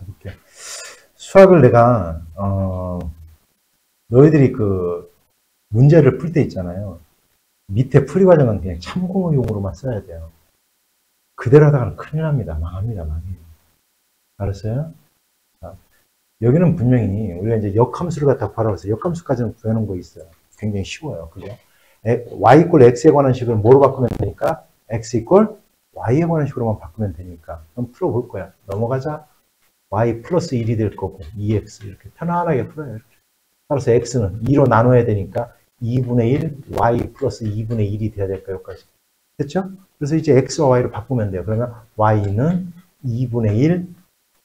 볼게요. 수학을 내가 너희들이 그 문제를 풀 때 있잖아요. 밑에 풀이 과정은 그냥 참고용으로만 써야 돼요. 그대로 하다가는 큰일 납니다. 망합니다. 망해요. 알았어요? 자, 여기는 분명히 우리가 이제 역함수를 갖다 구하라고 해서 역함수까지는 구해놓은 거 있어요. 굉장히 쉬워요. 그죠? y 이꼴 x에 관한 식을 뭐로 바꾸면 되니까? x 이꼴 y에 관한 식으로만 바꾸면 되니까. 그럼 풀어볼 거야. 넘어가자. y 플러스 1이 될 거고 2x 이렇게 편안하게 풀어요. 이렇게. 따라서 x는 2로 나눠야 되니까 2분의 1 y 플러스 2분의 1이 돼야 될까요? 여기까지. 됐죠? 그래서 이제 x와 y로 바꾸면 돼요. 그러면 y는 2분의 1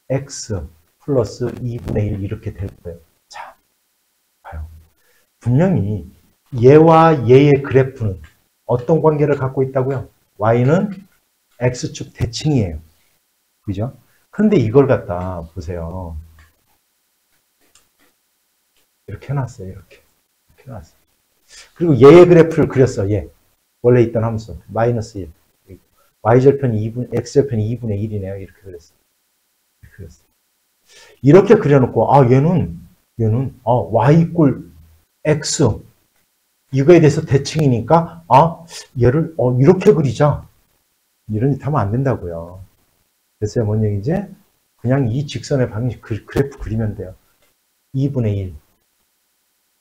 x 플러스 2분의 1 이렇게 될 거예요. 자, 봐요. 분명히 얘와 얘의 그래프는 어떤 관계를 갖고 있다고요? y는 x축 대칭이에요. 그죠? 근데 이걸 갖다 보세요. 이렇게 해놨어요. 이렇게 해놨어요. 그리고 얘의 그래프를 그렸어. 얘. 원래 있던 함수. 마이너스 1. y절편이 2분, x절편이 2분의 1이네요. 이렇게 그렸어. 이렇게 그렸어. 이렇게 그려놓고, 아, 얘는, y 이꼴 x. 이거에 대해서 대칭이니까, 아, 얘를, 이렇게 그리자. 이런 짓 하면 안 된다고요. 그래서 뭔 얘기지? 그냥 이 직선의 방식, 그래프 그리면 돼요. 2분의 1.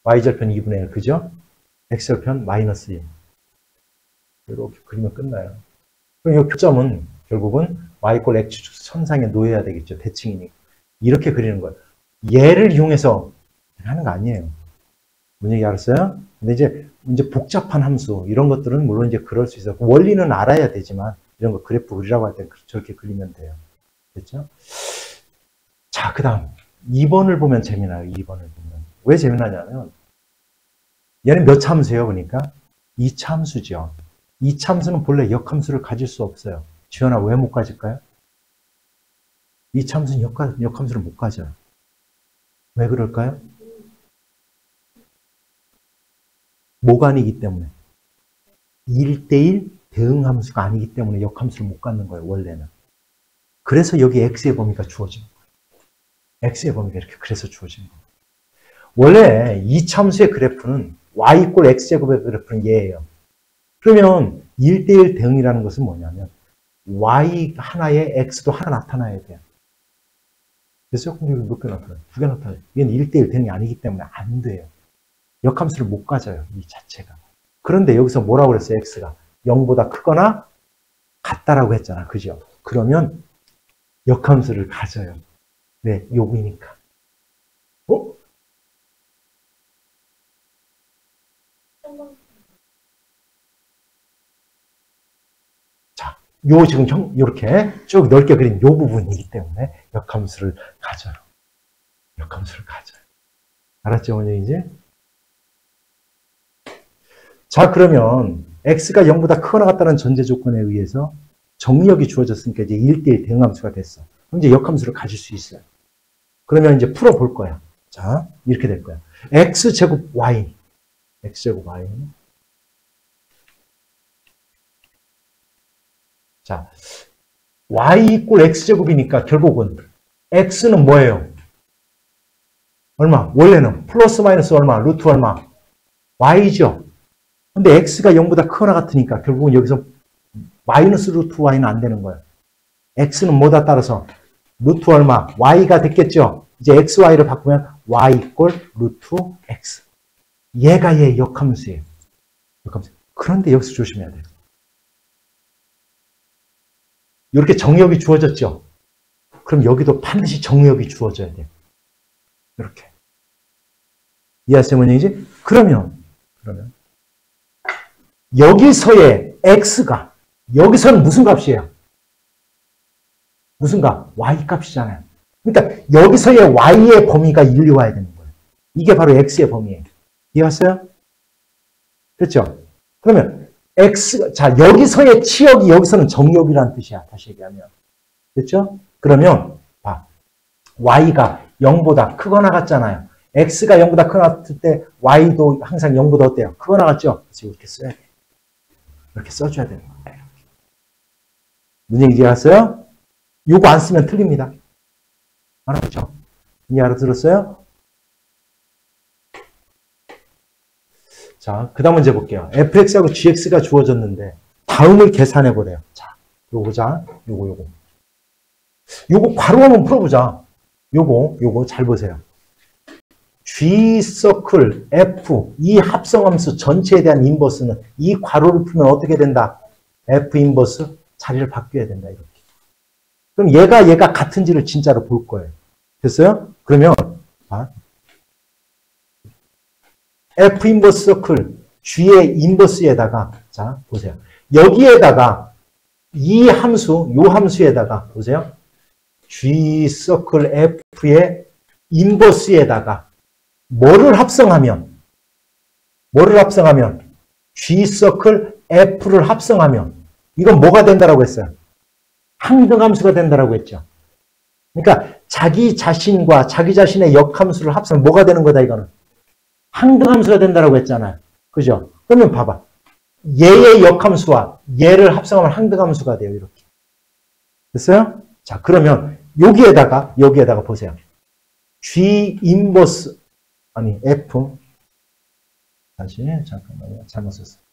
y절편 2분의 1. 그죠? x절편 마이너스 1. 이렇게 그리면 끝나요. 그럼 이 교점은 결국은 y 이꼴 x축 선상에 놓여야 되겠죠. 대칭이니까. 이렇게 그리는 거예요. 얘를 이용해서 하는 거 아니에요. 뭔 얘기 알았어요? 근데 이제 복잡한 함수, 이런 것들은 물론 이제 그럴 수 있어요. 원리는 알아야 되지만, 이런 거 그래프 그리라고 할 때 저렇게 그리면 돼요. 됐죠? 자, 그 다음. 2번을 보면 재미나요. 2번을 보면. 왜 재미나냐면, 얘는 몇 차 함수예요? 보니까 2차 함수죠. 2차 함수는 본래 역함수를 가질 수 없어요. 지연아, 왜 못 가질까요? 2차 함수는 역함수를 못 가져요. 왜 그럴까요? 뭐가 아니기 때문에. 1대1 대응함수가 아니기 때문에 역함수를 못 갖는 거예요. 원래는. 그래서 여기 x의 범위가 주어진 거예요. x의 범위가 이렇게 그래서 주어진 거예요. 원래 2차 함수의 그래프는 y 이꼴 x제곱의 그래프는 얘예요. 그러면 1대1 대응이라는 것은 뭐냐면 y 하나에 x도 하나 나타나야 돼요. 그래서 여기 몇 개 나타나요? 2개 나타나요. 이건 1대1 대응이 아니기 때문에 안 돼요. 역함수를 못 가져요. 이 자체가. 그런데 여기서 뭐라고 그랬어요? x가 0보다 크거나 같다라고 했잖아. 그죠? 그러면 역함수를 가져요. 네, 요구니까. 자, 요 지금 이렇게 쭉 넓게 그린 요 부분이기 때문에 역함수를 가져요. 역함수를 가져요. 알았죠, 원영이지? 자, 그러면 x가 0보다 크거나 같다는 전제 조건에 의해서 정의역이 주어졌으니까 이제 1대1 대응함수가 됐어. 그럼 이제 역함수를 가질 수 있어요. 그러면 이제 풀어볼 거야. 자, 이렇게 될 거야. x제곱 y. x제곱 y. 자, y 이꼴 x제곱이니까 결국은 x는 뭐예요? 얼마? 원래는 플러스 마이너스 얼마? 루트 얼마? y죠. 근데 x가 0보다 크거나 같으니까 결국은 여기서 마이너스 루트 y는 안 되는 거예요. x는 뭐다 따라서? 루트 얼마? y가 됐겠죠? 이제 x, y를 바꾸면 y 이꼴 루트 x. 얘가 얘 역함수예요. 역함수. 그런데 여기서 조심해야 돼요. 이렇게 정의역이 주어졌죠? 그럼 여기도 반드시 정의역이 주어져야 돼요. 이렇게. 이해하세요, 뭔 얘기지? 그러면 여기서의 x가 여기서는 무슨 값이에요? 무슨 값? y 값이잖아요. 그러니까 여기서의 y의 범위가 1이 와야 되는 거예요. 이게 바로 x의 범위예요. 이해하세요? 됐죠? 그러면 x, 자, 여기서의 치역이 여기서는 정역이라는 뜻이야. 다시 얘기하면. 됐죠? 그러면 봐. y가 0보다 크거나 같잖아요. x가 0보다 크거나 같을 때 y도 항상 0보다 어때요? 크거나 같죠? 그래서 이렇게 써야 돼. 이렇게 써줘야 되는 거예요. 문제 이해하세요? 요거 안 쓰면 틀립니다. 알았죠? 이해 알아들었어요? 자, 그 다음 문제 볼게요. fx하고 gx가 주어졌는데 다음을 계산해 보래요. 자, 요거 요거 괄호 한번 풀어보자. 요거 잘 보세요. g 서클 f 이 합성함수 전체에 대한 인버스는 이 괄호를 풀면 어떻게 된다? f 인버스 자리를 바뀌어야 된다. 이렇게. 그럼 얘가 같은지를 진짜로 볼 거예요. 됐어요? 그러면 f 인버스 서클 g의 인버스에다가 자 보세요. 여기에다가 이 함수 요 함수에다가 보세요. g 서클 f의 인버스에다가 뭐를 합성하면 g 서클 f를 합성하면 이건 뭐가 된다라고 했어요? 항등함수가 된다라고 했죠. 그러니까 자기 자신과 자기 자신의 역함수를 합성하면 뭐가 되는 거다 이거는? 항등함수가 된다라고 했잖아요. 그죠? 그러면 봐봐. 얘의 역함수와 얘를 합성하면 항등함수가 돼요. 이렇게. 됐어요? 자, 그러면 여기에다가 보세요. G 인버스 아니 F 다시 잠깐만요. 잘못 썼어요.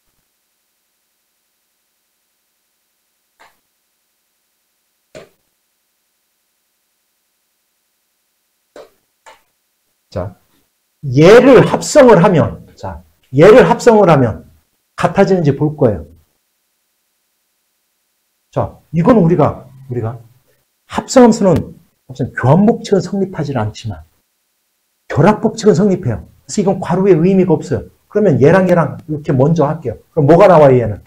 자, 얘를 합성을 하면 같아지는지 볼 거예요. 자, 이건 우리가 합성함수는 교합법칙은 성립하지 않지만 결합법칙은 성립해요. 그래서 이건 괄호의 의미가 없어요. 그러면 얘랑 이렇게 먼저 할게요. 그럼 뭐가 나와요, 얘는?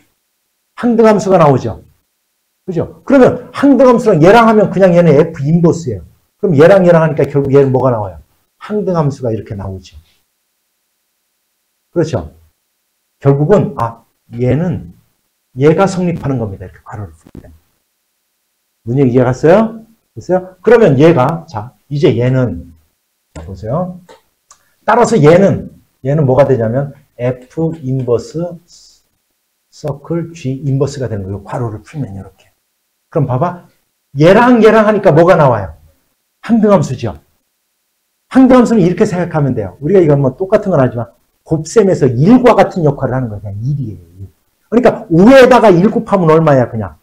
항등함수가 나오죠. 그죠? 그러면 항등함수랑 얘랑 하면 그냥 얘는 F 인버스예요. 그럼 얘랑 하니까 결국 얘는 뭐가 나와요? 항등함수가 이렇게 나오죠. 그렇죠? 결국은 얘는 얘가 성립하는 겁니다. 이렇게 괄호를 풀면. 문제 이해 갔어요? 됐어요? 그러면 얘가 이제 얘는 보세요. 따라서 얘는 뭐가 되냐면 F 인버스 서클 G 인버스가 되는 거예요. 괄호를 풀면 이렇게. 그럼 봐봐. 얘랑 하니까 뭐가 나와요? 항등함수죠. 항등함수는 이렇게 생각하면 돼요. 우리가 이건 뭐 똑같은 건 아니지만 곱셈에서 1과 같은 역할을 하는 거예요. 그냥 1이에요. 그러니까 5에다가 1 곱하면 얼마야? 그냥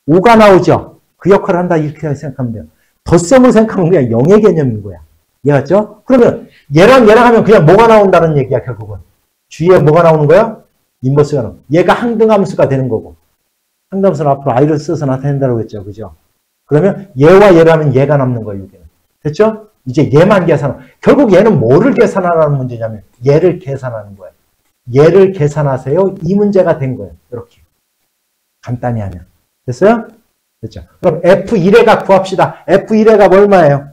5가 나오죠. 그 역할을 한다 이렇게 생각하면 돼요. 덧셈을 생각하면 그냥 0의 개념인 거야. 이해갔죠? 그러면 얘랑 하면 그냥 뭐가 나온다는 얘기야 결국은. G에 뭐가 나오는 거야? 인버스가 나오는 거야. 얘가 항등함수가 되는 거고. 항등함수는 앞으로 I를 써서 나타낸다고 했죠. 그죠? 그러면 얘와 얘를 하면 얘가 남는 거예요. 여기는. 됐죠? 이제 얘만 계산하는 결국 얘는 뭐를 계산하라는 문제냐면 얘를 계산하는 거예요. 얘를 계산하세요. 이 문제가 된 거예요. 이렇게. 간단히 하면. 됐어요? 됐죠? 그럼 F1회가 구합시다. F1회가 얼마예요?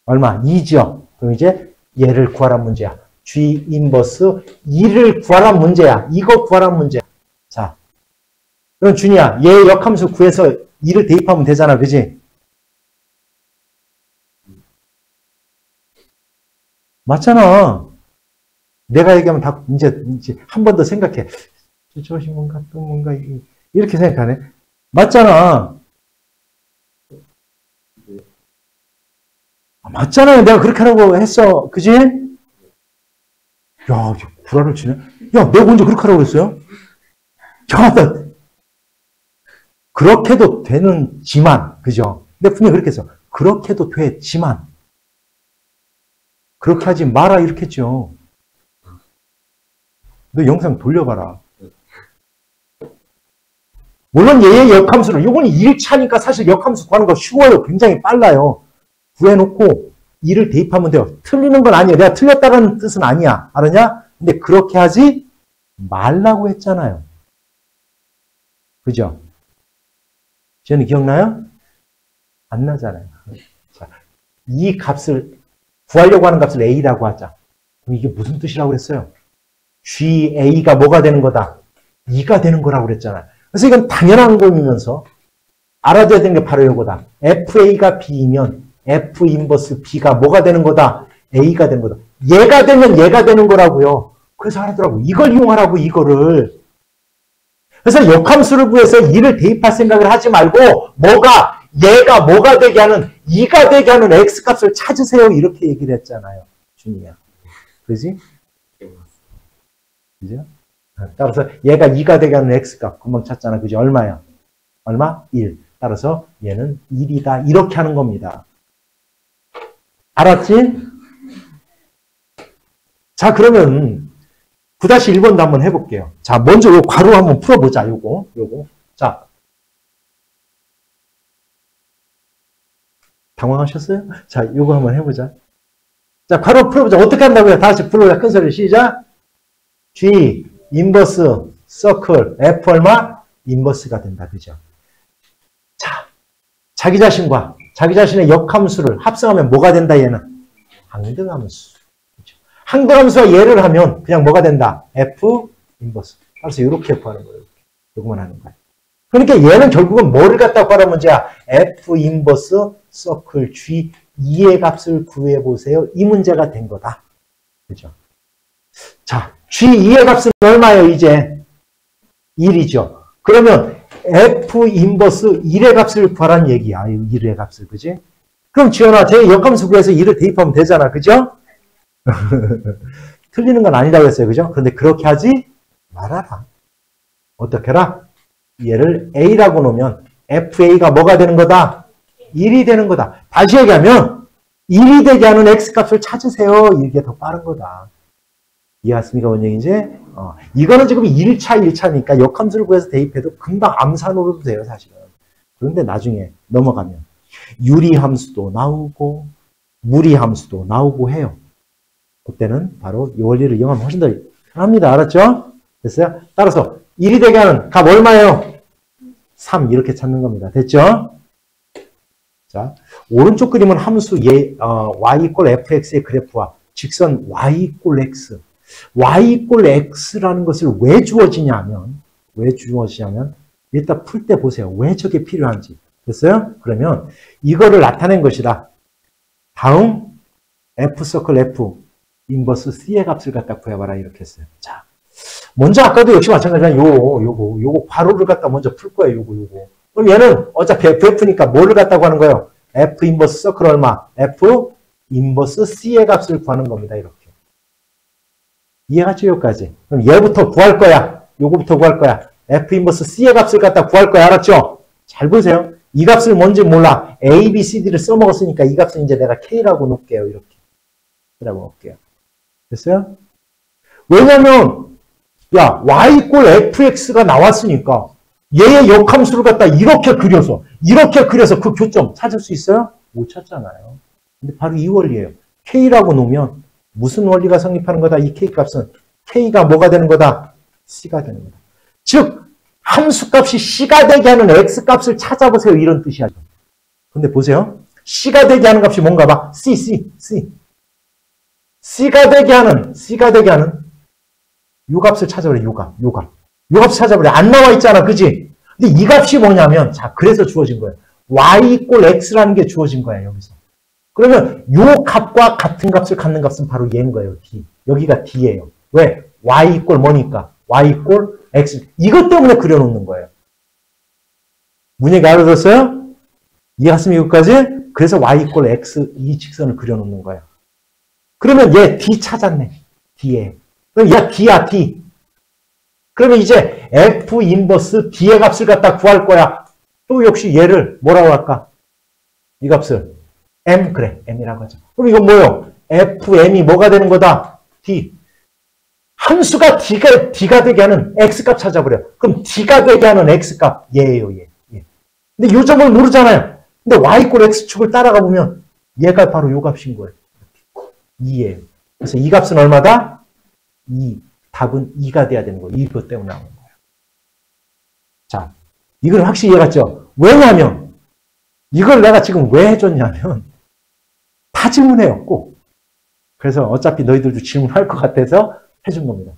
얼마? 2죠. 그럼 이제 얘를 구하란 문제야. G 인버스 2를 구하란 문제야. 이거 구하란 문제야. 자, 그럼 준이야. 얘 역함수 구해서 2를 대입하면 되잖아. 그지? 맞잖아. 내가 얘기하면 다 이제 한 번 더 생각해. 저것이 뭔가 또 뭔가 이렇게 생각하네. 맞잖아. 맞잖아요. 내가 그렇게 하라고 했어. 그지? 야, 구라를 치네. 야, 내가 언제 그렇게 하라고 했어요? 야, 그렇게도 되는지만, 그죠? 내가 분명히 그렇게 했어. 그렇게도 되지만, 그렇게 하지 마라, 이렇게 했죠. 너 영상 돌려봐라. 물론 얘의 역함수는, 이건 1차니까 사실 역함수 구하는 거 쉬워요. 굉장히 빨라요. 구해놓고 2를 대입하면 돼요. 틀리는 건 아니에요. 내가 틀렸다는 뜻은 아니야. 알았냐? 근데 그렇게 하지 말라고 했잖아요. 그죠? 저는 기억나요? 안 나잖아요. 자, 이 값을 구하려고 하는 값을 A라고 하자. 그럼 이게 무슨 뜻이라고 그랬어요? GA가 뭐가 되는 거다? 2가 되는 거라고 그랬잖아요. 그래서 이건 당연한 거이면서 알아둬야 되는 게 바로 이거다. FA가 B이면 F 인버스 B가 뭐가 되는 거다? A가 되는 거다. 얘가 되면 얘가 되는 거라고요. 그래서 하더라고. 이걸 이용하라고 이거를. 그래서 역함수를 구해서 2를 대입할 생각을 하지 말고 뭐가 얘가 뭐가 되게 하는, 2가 되게 하는 x값을 찾으세요. 이렇게 얘기를 했잖아요. 준이야. 그지? 그죠? 따라서 얘가 2가 되게 하는 x값 금방 찾잖아. 그죠? 얼마야? 얼마? 1. 따라서 얘는 1이다. 이렇게 하는 겁니다. 알았지? 자, 그러면 9-1번도 한번 해볼게요. 자, 먼저 요 괄호 한번 풀어보자. 요거. 자. 당황하셨어요? 자, 요거 한번 해보자. 자, 괄호 풀어보자. 어떻게 한다고요? 다 같이 불러보자. 큰 소리 시작. G, 인버스, 서클, F 얼마? 인버스가 된다. 그죠? 자, 자기 자신과 자기 자신의 역함수를 합성하면 뭐가 된다, 얘는? 항등함수. 그죠? 항등함수와 얘를 하면 그냥 뭐가 된다? F, 인버스. 따라서 이렇게 구하는 거예요. 이거만 하는 거예요. 그러니까 얘는 결국은 뭐를 갖다 구하는 문제야? F, 인버스, 서클, G, 2의 값을 구해보세요. 이 문제가 된 거다. 그죠? 자, G2의 값은 얼마예요, 이제? 1이죠. 그러면 F 인버스 1의 값을 구하라는 얘기야. 1의 값을, 그지? 그럼 지연아, 제 역함수 구해서 1을 대입하면 되잖아, 그죠? 틀리는 건 아니라고 했어요, 그죠? 그런데 그렇게 하지 말아라. 어떻게 해라? 얘를 A라고 놓으면 FA가 뭐가 되는 거다? 1이 되는 거다. 다시 얘기하면 1이 되게 하는 X값을 찾으세요. 이게 더 빠른 거다. 이해했습니까, 원영이지? 이거는 지금 1차니까 역함수를 구해서 대입해도 금방 암산으로도 돼요, 사실은. 그런데 나중에 넘어가면 유리함수도 나오고 무리함수도 나오고 해요. 그때는 바로 이 원리를 이용하면 훨씬 더 편합니다. 알았죠? 됐어요? 따라서 1이 되게 하는 값 얼마예요? 3 이렇게 찾는 겁니다. 됐죠? 자, 오른쪽 그림은 함수 y = fx의 그래프와 직선 y = x. y = x라는 것을 왜 주어지냐면 일단 풀 때 보세요. 왜 저게 필요한지. 됐어요? 그러면 이거를 나타낸 것이다. 다음 f 서클 f 인버스 c의 값을 갖다 구해봐라 이렇게 했어요. 자, 먼저 아까도 역시 마찬가지지만 요거 괄호를 갖다 먼저 풀 거예요. 요거. 그럼 얘는 어차피 f니까 뭐를 갖다 구하는 거예요? f 인버스 서클 얼마? f 인버스 c의 값을 구하는 겁니다. 이렇게. 이해하죠? 여기까지. 그럼 얘부터 구할 거야. 요거부터 구할 거야. f 인버스 c의 값을 갖다 구할 거야. 알았죠? 잘 보세요. 이 값을 뭔지 몰라. a, b, c, d를 써먹었으니까 이 값은 이제 내가 k라고 놓을게요. 이렇게. k라고 놓을게요. 됐어요? 왜냐면 야, y = fx가 나왔으니까 얘의 역함수를 갖다 이렇게 그려서 그 교점 찾을 수 있어요? 못 찾잖아요. 근데 바로 이 원리예요. k라고 놓으면 무슨 원리가 성립하는 거다? 이 k값은 k가 뭐가 되는 거다? c가 되는 거다. 즉 함수값이 c가 되게 하는 x값을 찾아보세요. 이런 뜻이야. 근데 보세요. c가 되게 하는 값이 뭔가 봐. c가 되게 하는 요 값을 찾아버려. 요 값 찾아버려. 안 나와 있잖아. 그지? 근데 이 값이 뭐냐면 자, 그래서 주어진 거예요. y = x라는 게 주어진 거야. 여기서. 그러면 요 값과 같은 값을 갖는 값은 바로 얘인 거예요. D. 여기가 D예요. 왜? y = 뭐니까? y = x. 이것 때문에 그려놓는 거예요. 문제가 알아들었어요? 이해했습니까? 여기까지? 그래서 y = x 이 직선을 그려놓는 거예요. 그러면 얘 D 찾았네. D에. 그럼 얘 D야, D. 그러면 이제 F 인버스 D의 값을 갖다 구할 거야. 또 역시 얘를 뭐라고 할까? 이 값을 M, 그래. M이라고 하죠. 그럼 이건 뭐예요? FM이 뭐가 되는 거다? D. 함수가 D가 되게 하는 X값 찾아버려. 그럼 D가 되게 하는 X값, 얘예요, 얘. 근데 요 점을 모르잖아요. 근데 Y = X축을 따라가 보면 얘가 바로 요 값인 거예요. 2예요. 그래서 이 값은 얼마다? 2. 답은 2가 돼야 되는 거예요. 이것 때문에 나오는 거예요. 자, 이걸 확실히 이해갔죠? 왜냐하면 이걸 내가 지금 왜 해줬냐면 다 질문해요. 꼭. 그래서 어차피 너희들도 질문할 것 같아서 해준 겁니다.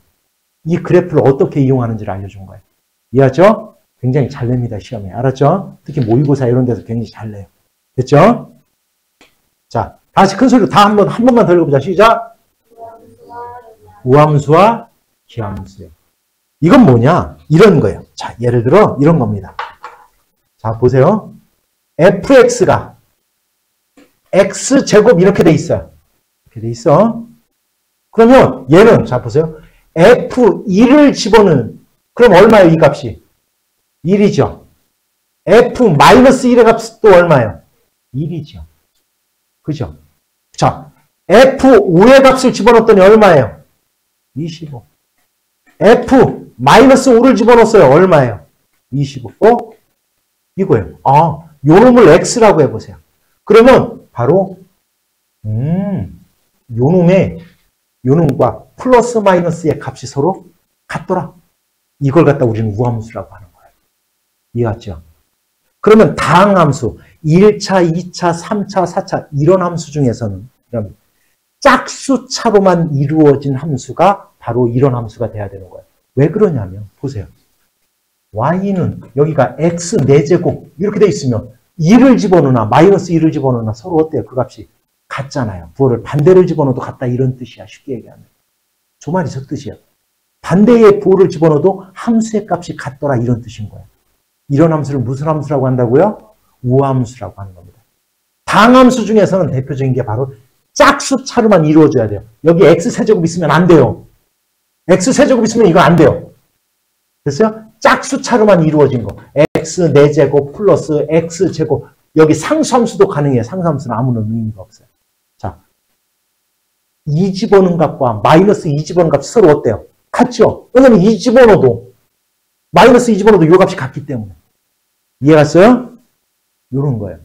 이 그래프를 어떻게 이용하는지를 알려준 거예요. 이해하죠? 굉장히 잘 냅니다. 시험에. 알았죠? 특히 모의고사 이런 데서 굉장히 잘 내요. 됐죠? 자, 다시 큰 소리로 다 한 번만 더 읽어보자. 시작. 우함수와 기함수요. 이건 뭐냐? 이런 거예요. 자, 예를 들어 이런 겁니다. 자, 보세요. fx가 x제곱 이렇게 돼 있어요. 이렇게 돼 있어. 그러면 얘는 자 보세요. f1을 집어넣는 그럼 얼마예요? 이 값이 1이죠. f-1의 값도 얼마예요? 1이죠. 그죠? 자, f5의 값을 집어넣었더니 얼마예요? 25. f-5를 집어넣었어요. 얼마예요? 25. 이거예요. 아, 요 놈을 x라고 해보세요. 그러면 바로 요 놈과 플러스 마이너스의 값이 서로 같더라. 이걸 갖다 우리는 우함수라고 하는 거예요. 이해갔죠? 그러면 다항 함수 1차, 2차, 3차, 4차 이런 함수 중에서는 짝수차로만 이루어진 함수가 바로 이런 함수가 돼야 되는 거예요. 왜 그러냐면 보세요. y는 여기가 x 4제곱 이렇게 돼 있으면 2를 집어넣으나 마이너스 2를 집어넣으나 서로 어때요? 그 값이 같잖아요. 부호를 반대를 집어넣어도 같다 이런 뜻이야. 쉽게 얘기하면. 저 말이 저 뜻이야. 반대의 부호를 집어넣어도 함수의 값이 같더라 이런 뜻인 거예요. 이런 함수를 무슨 함수라고 한다고요? 우함수라고 하는 겁니다. 다항함수 중에서는 대표적인 게 바로 짝수차로만 이루어져야 돼요. 여기 x세제곱 있으면 안 돼요. x세제곱 있으면 이거 안 돼요. 됐어요? 짝수차로만 이루어진 거. x 4제곱 플러스 x제곱. 여기 상수함수도 가능해요. 상수함수는 아무런 의미가 없어요. 자, 2 집어넣은 값과 마이너스 2 집어넣은 값이 서로 어때요? 같죠? 왜냐면 2 집어넣어도 마이너스 2 집어넣어도 요 값이 같기 때문에. 이해갔어요? 요런 거예요.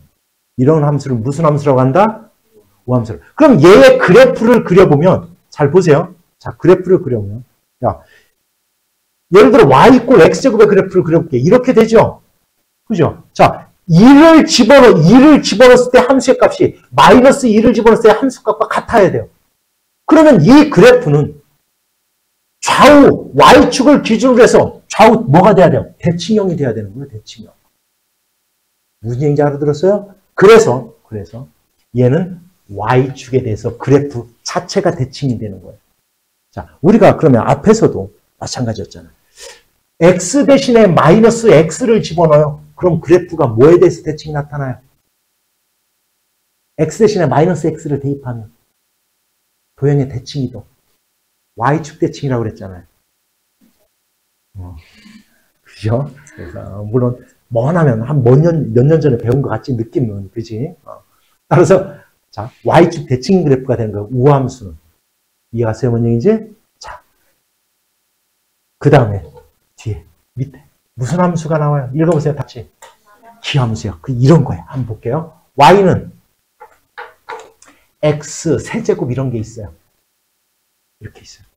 이런 함수를 무슨 함수라고 한다? 우함수를. 그럼 얘의 그래프를 그려보면 잘 보세요. 자, 그래프를 그려보면 야, 예를 들어 y 이꼴 x제곱의 그래프를 그려볼게. 이렇게 되죠? 그죠? 자, 2를 집어넣었을 때 함수의 값이 마이너스 2를 집어넣었을 때 함수 값과 같아야 돼요. 그러면 이 그래프는 좌우 y축을 기준으로 해서 좌우 뭐가 돼야 돼요? 대칭형이 돼야 되는 거예요. 대칭형. 무슨 얘기인지 알아들었어요? 그래서 얘는 y축에 대해서 그래프 자체가 대칭이 되는 거예요. 자, 우리가 그러면 앞에서도 마찬가지였잖아요. x 대신에 마이너스 x를 집어넣어요. 그럼 그래프가 뭐에 대해서 대칭이 나타나요? x 대신에 마이너스 x를 대입하면 도형의 대칭이도 y축 대칭이라고 그랬잖아요. 그죠? 그래서 물론 머나면 한 몇 년 전에 배운 것 같지 느낌은 그지? 따라서 자 y축 대칭 그래프가 되는 거예요. 우함수는. 이해가세요? 뭔 얘기인지? 자, 그 다음에 뒤에 밑에 무슨 함수가 나와요? 읽어보세요. 같이. 기함수요. 이런 거예요. 한번 볼게요. y는 x 세제곱 이런 게 있어요. 이렇게 있어요.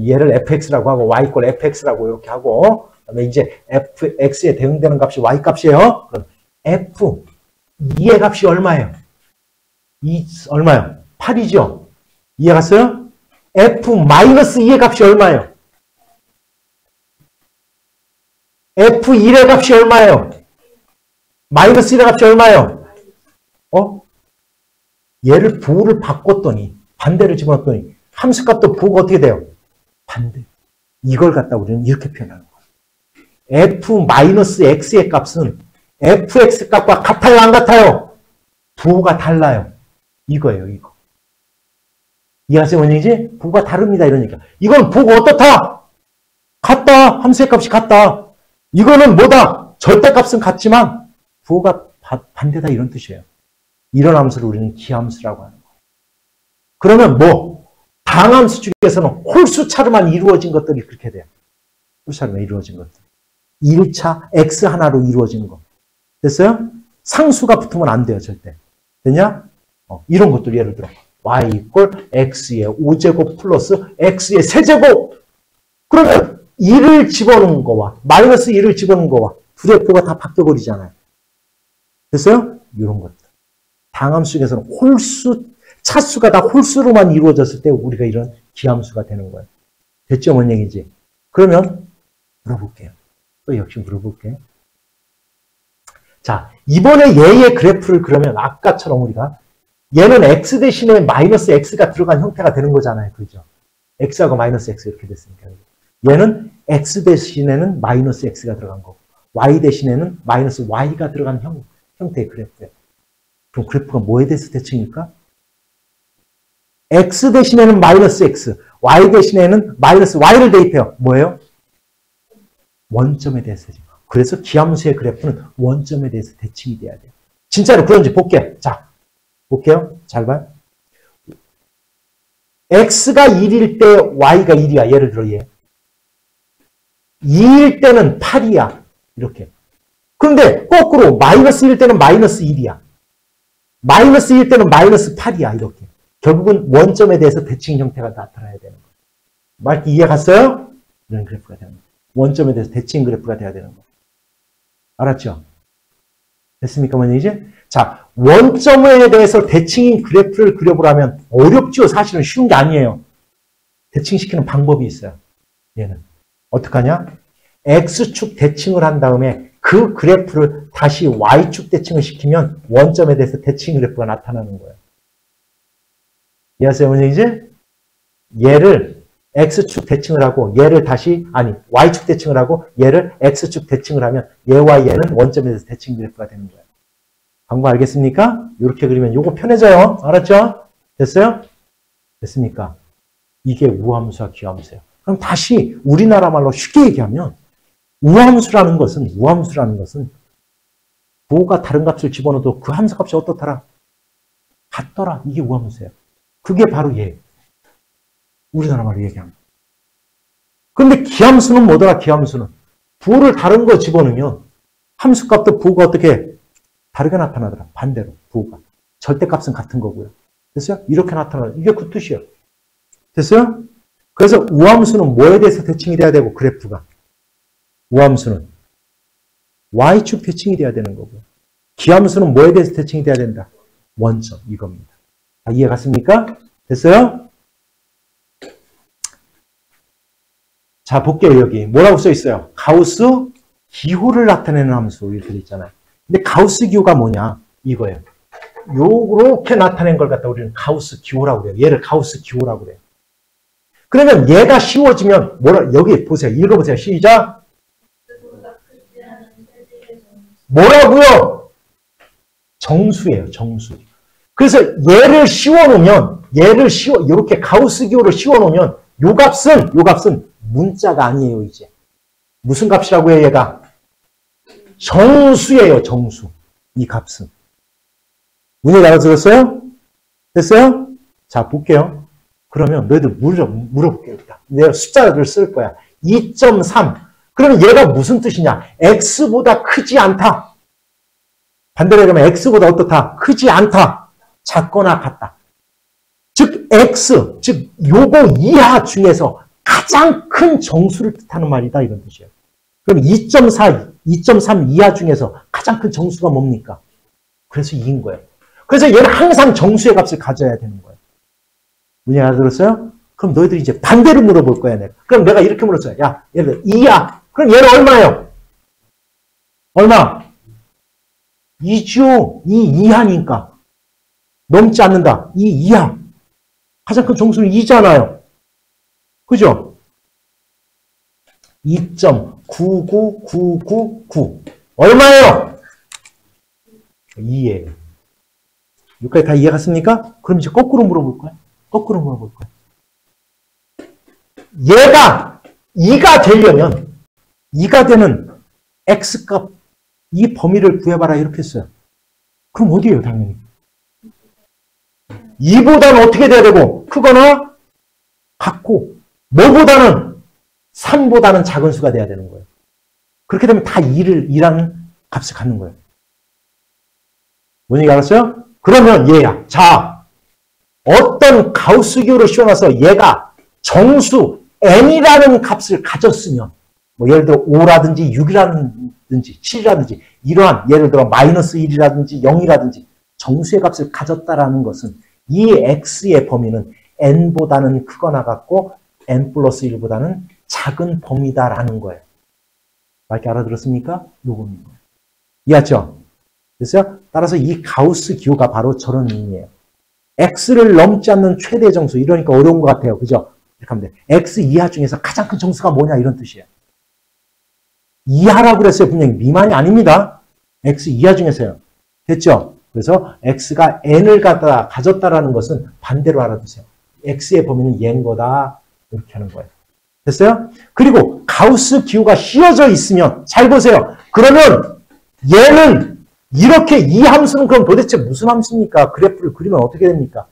얘를 fx라고 하고 y 이꼴 fx라고 이렇게 하고 그다음에 이제 fx에 대응되는 값이 y 값이에요. 그럼 f 2의 값이 얼마예요? 얼마요? 8이죠. 이해갔어요? f-2의 값이 얼마예요? f1의 값이 얼마예요? 마이너스 1의 값이 얼마예요? 얘를 부호를 바꿨더니 반대를 집어넣었더니 함수값도 부호가 어떻게 돼요? 반대. 이걸 갖다 우리는 이렇게 표현하는 거예요. f-x의 값은 fx 값과 같아요? 안 같아요? 부호가 달라요. 이거예요. 이거. 이해하세요? 뭔 얘기지? 부호가 다릅니다. 이런 얘기야. 이건 부호가 어떻다? 같다. 함수의 값이 같다. 이거는 뭐다? 절대값은 같지만 부호가 반대다 이런 뜻이에요. 이런 함수를 우리는 기함수라고 하는 거예요. 그러면 뭐? 다항함수 중에서는 홀수차로만 이루어진 것들이 그렇게 돼요. 홀수차로만 이루어진 것들. 1차 x 하나로 이루어지는 거. 됐어요? 상수가 붙으면 안 돼요. 절대. 됐냐? 이런 것들 예를 들어 y 이꼴 x의 5제곱 플러스 x의 세제곱. 그러면 2를 집어넣은 거와 마이너스 2를 집어넣은 거와 부대표가 다 바뀌어버리잖아요. 됐어요? 이런 것들. 다항함수 중에서는 차수가 다 홀수로만 이루어졌을 때 우리가 이런 기함수가 되는 거예요. 됐죠? 뭔 얘기인지. 그러면 물어볼게요. 또 역시 물어볼게요. 자, 이번에 얘의 그래프를 그러면 아까처럼 우리가 얘는 x 대신에 마이너스 x가 들어간 형태가 되는 거잖아요. 그죠? x하고 마이너스 x 이렇게 됐으니까. 얘는 x 대신에는 마이너스 x가 들어간 거고 y 대신에는 마이너스 y가 들어간 형태의 그래프예요. 그럼 그래프가 뭐에 대해서 대칭일까? x 대신에는 마이너스 x, y 대신에는 마이너스 y를 대입해요. 뭐예요? 원점에 대해서. 그래서 기함수의 그래프는 원점에 대해서 대칭이 돼야 돼요. 진짜로 그런지 볼게. 자, 볼게요. 잘 봐요. x가 1일 때 y가 1이야. 예를 들어 얘. 2일 때는 8이야. 이렇게. 그런데 거꾸로 마이너스 1일 때는 마이너스 1이야. 마이너스 1일 때는 마이너스 8이야. 이렇게. 결국은 원점에 대해서 대칭 형태가 나타나야 되는 거예요. 말 이해 갔어요? 이런 그래프가 되는 거예요. 원점에 대해서 대칭 그래프가 돼야 되는 거예요. 알았죠? 됐습니까? 뭐냐 이제? 자, 원점에 대해서 대칭인 그래프를 그려보라면 어렵죠. 사실은 쉬운 게 아니에요. 대칭시키는 방법이 있어요. 얘는. 어떡하냐? X축 대칭을 한 다음에 그 그래프를 다시 Y축 대칭을 시키면 원점에 대해서 대칭 그래프가 나타나는 거예요. 이해하세요? 뭐냐 이제? 얘를 X축 대칭을 하고 얘를 다시 Y축 대칭을 하고 얘를 X축 대칭을 하면 얘와 얘는 원점에 대해서 대칭 그래프가 되는 거예요. 방법 알겠습니까? 이렇게 그리면 요거 편해져요. 알았죠? 됐어요? 됐습니까? 이게 우함수와 기함수예요. 그럼 다시 우리나라 말로 쉽게 얘기하면 우함수라는 것은 부호가 다른 값을 집어넣어도 그 함수 값이 어떻더라? 같더라. 이게 우함수예요. 그게 바로 얘. 우리나라 말로 얘기합니다. 그런데 기함수는 뭐더라? 기함수는 부호를 다른 거 집어넣으면 함수값도 부호가 어떻게 다르게 나타나더라. 반대로 부호가. 절대값은 같은 거고요. 됐어요? 이렇게 나타나요. 이게 그 뜻이에요. 됐어요? 그래서 우함수는 뭐에 대해서 대칭이 돼야 되고 그래프가. 우함수는 Y축 대칭이 돼야 되는 거고요. 기함수는 뭐에 대해서 대칭이 돼야 된다? 원점 이겁니다. 다 이해 갔습니까? 됐어요? 자, 볼게요. 여기 뭐라고 써 있어요? 가우스 기호를 나타내는 함수 이렇게 돼 있잖아요. 근데 가우스 기호가 뭐냐? 이거예요. 요렇게 나타낸 걸 갖다 우리는 가우스 기호라고 그래요. 얘를 가우스 기호라고 그래요. 그러면 얘가 씌워지면 여기 보세요. 읽어보세요. 시작. 뭐라고요? 정수예요. 정수. 그래서 얘를 씌워놓으면 이렇게 가우스 기호를 씌워놓으면 요 값은 문자가 아니에요. 이제 무슨 값이라고 해요? 얘가 정수예요. 정수. 이 값은. 문제 알아들었어요? 됐어요? 자, 볼게요. 그러면 너희들 물어볼게요. 내가 숫자를 쓸 거야. 2.3. 그러면 얘가 무슨 뜻이냐? x보다 크지 않다. 반대로 얘기하면 x보다 어떻다? 크지 않다. 작거나 같다. 즉 x, 즉 요거 이하 중에서 가장 큰 정수를 뜻하는 말이다. 이런 뜻이에요. 그럼 2.4, 2.3 이하 중에서 가장 큰 정수가 뭡니까? 그래서 2인 거예요. 그래서 얘는 항상 정수의 값을 가져야 되는 거예요. 문제 알아들었어요? 그럼 너희들이 이제 반대로 물어볼 거야, 내가. 그럼 내가 이렇게 물었어요. 야, 얘를 2야. 그럼 얘는 얼마예요? 얼마? 2죠. 2 이하니까. 넘지 않는다. 2 이하. 가장 큰 정수는 2잖아요. 그죠? 2.99999. 얼마예요? 2예요. 여기까지 다 이해 갔습니까? 그럼 이제 거꾸로 물어볼 거야. 거꾸로 물어볼 거야. 얘가 2가 되려면 2가 되는 x값 이 범위를 구해봐라 이렇게 했어요. 그럼 어디예요? 당연히 2보다는 어떻게 돼야 되고 크거나 같고 뭐보다는 3보다는 작은 수가 돼야 되는 거예요. 그렇게 되면 다 2라는 값을 갖는 거예요. 뭔 얘기 알았어요? 그러면 얘야. 자, 어떤 가우스 기호를 씌워놔서 얘가 정수 n이라는 값을 가졌으면 뭐 예를 들어 5라든지 6이라든지 7이라든지 이러한 예를 들어 마이너스 1이라든지 0이라든지 정수의 값을 가졌다라는 것은 이 x의 범위는 n보다는 크거나 같고 n 플러스 1보다는 작은 범위다라는 거예요. 맞게 알아들었습니까? 요겁니다. 이해했죠? 됐어요? 따라서 이 가우스 기호가 바로 저런 의미예요. x를 넘지 않는 최대 정수. 이러니까 어려운 것 같아요. 그죠? 이렇게 하면 돼. x 이하 중에서 가장 큰 정수가 뭐냐 이런 뜻이에요. 이하라고 그랬어요. 분명히 미만이 아닙니다. x 이하 중에서요. 됐죠? 그래서 x가 n을 가졌다라는 것은 반대로 알아두세요. x의 범위는 얘인 거다. 이렇게 하는 거예요. 됐어요? 그리고 가우스 기호가 씌워져 있으면 잘 보세요. 그러면 얘는 이렇게 이 함수는 그럼 도대체 무슨 함수입니까? 그래프를 그리면 어떻게 됩니까?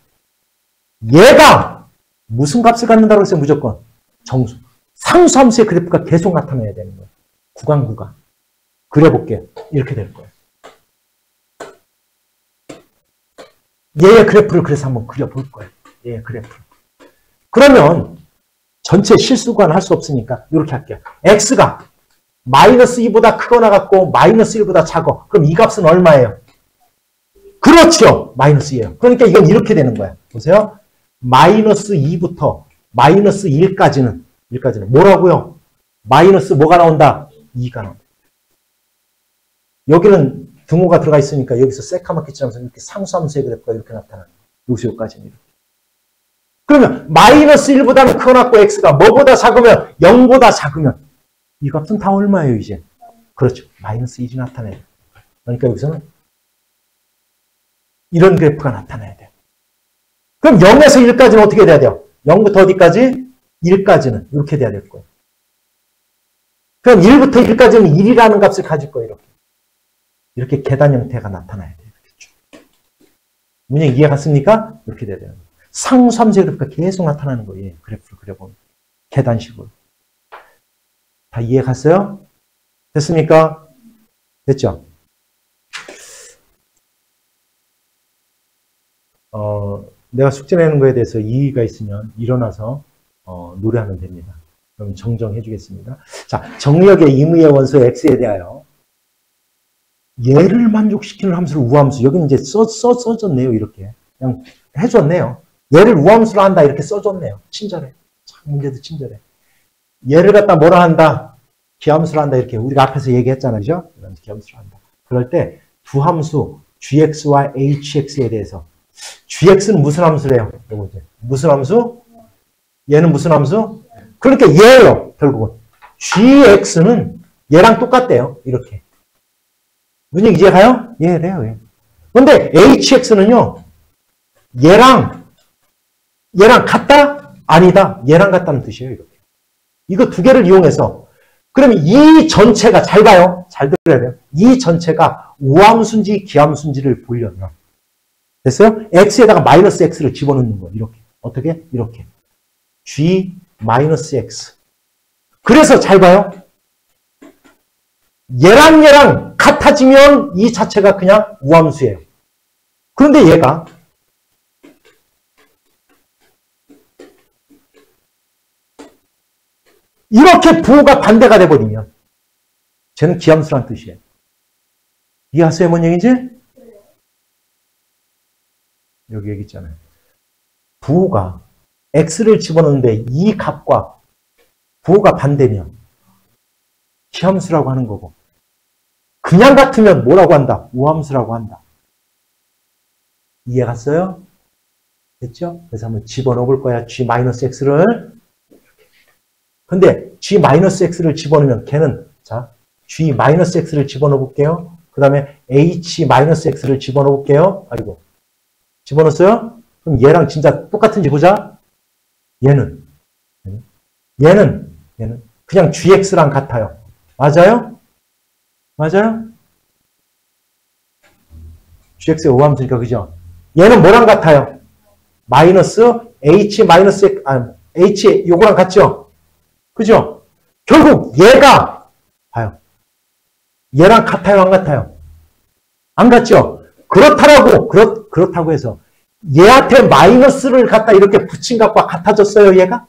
얘가 무슨 값을 갖는다고 했어요? 무조건 정수. 상수함수의 그래프가 계속 나타나야 되는 거예요. 구간. 그려볼게요. 이렇게 될 거예요. 얘의 그래프를 그래서 한번 그려볼 거예요. 얘의 그래프. 그러면 전체 실수관 할 수 없으니까 이렇게 할게요. x가 마이너스 2보다 크거나 같고 마이너스 1보다 작아. 그럼 이 값은 얼마예요? 그렇죠. 마이너스 2예요. 그러니까 이건 이렇게 되는 거야. 보세요. 마이너스 2부터 마이너스 1까지는 뭐라고요? 마이너스 뭐가 나온다? 2가 나온다. 여기는 등호가 들어가 있으니까 여기서 새카맣게 칠하면서 이렇게 상수함수의 그래프가 이렇게 나타나는 거예요. 여기서 여기까지는 이렇게. 그러면 마이너스 1보다는 크거나 같고 x가 뭐보다 작으면 0보다 작으면 이 값은 다 얼마예요 이제? 그렇죠. 마이너스 1이 나타나요. 그러니까 여기서는 이런 그래프가 나타나야 돼요. 그럼 0에서 1까지는 어떻게 돼야 돼요? 0부터 어디까지? 1까지는 이렇게 돼야 될 거예요. 그럼 1부터 1까지는 1이라는 값을 가질 거예요. 이렇게. 이렇게 계단 형태가 나타나야 돼요. 이렇게. 문제 이해 갔습니까? 이렇게 돼야 돼요. 상수함수의 그래프가 계속 나타나는 거예요. 그래프를 그려보면. 계단식으로. 다 이해 갔어요? 됐습니까? 됐죠? 내가 숙제 내는 거에 대해서 이의가 있으면 일어나서 노래하면 됩니다. 그럼 정정해 주겠습니다. 자, 정리역의 임의의 원소 x에 대하여 얘를 만족시키는 함수를 우함수. 여기는 이제 써줬네요. 이렇게. 그냥 해줬네요. 얘를 우함수로 한다. 이렇게 써줬네요. 친절해. 참 문제도 친절해. 얘를 갖다 뭐라 한다? 기함수로 한다. 이렇게 우리가 앞에서 얘기했잖아요. 그죠? 기함수로 한다. 그럴 때 두 함수 gx와 hx에 대해서 gx는 무슨 함수래요? 무슨 함수? 얘는 무슨 함수? 그러니까 얘예요. 결국은. gx는 얘랑 똑같대요. 이렇게. 무슨 얘기 이해가요? 얘래요. 얘. 근데 hx는요. 얘랑 같다? 아니다. 얘랑 같다는 뜻이에요. 이렇게. 이거 두 개를 이용해서 그러면 이 전체가 잘 봐요. 잘 들어야 돼요. 이 전체가 우함수인지 기함수인지를 보려면 됐어요? x에다가 마이너스 x를 집어넣는 거. 이렇게. 어떻게? 이렇게. g 마이너스 x. 그래서 잘 봐요. 얘랑 같아지면 이 자체가 그냥 우함수예요. 그런데 얘가 이렇게 부호가 반대가 돼버리면 쟤는 기함수란 뜻이에요. 이해하세요? 뭔 얘기지? 여기 얘기 있잖아요. 부호가 x를 집어넣는데 이 값과 부호가 반대면 기함수라고 하는 거고 그냥 같으면 뭐라고 한다? 우함수라고 한다. 이해 갔어요? 됐죠? 그래서 한번 집어넣어 볼 거야. g-x를. 근데 g-x를 집어넣으면 걔는 자 g-x를 집어넣어 볼게요. 그 다음에 h-x를 집어넣어 볼게요. 아이고. 집어넣었어요? 그럼 얘랑 진짜 똑같은지 보자. 얘는 그냥 gx랑 같아요. 맞아요? 맞아요? gx의 우함수니까 그죠? 얘는 뭐랑 같아요? 마이너스 h 마이너스 h 요거랑 같죠? 그죠? 결국 얘가 봐요. 얘랑 같아요, 안 같아요? 안 같죠? 그렇다고 해서 얘한테 마이너스를 갖다 이렇게 붙인 것과 같아졌어요, 얘가?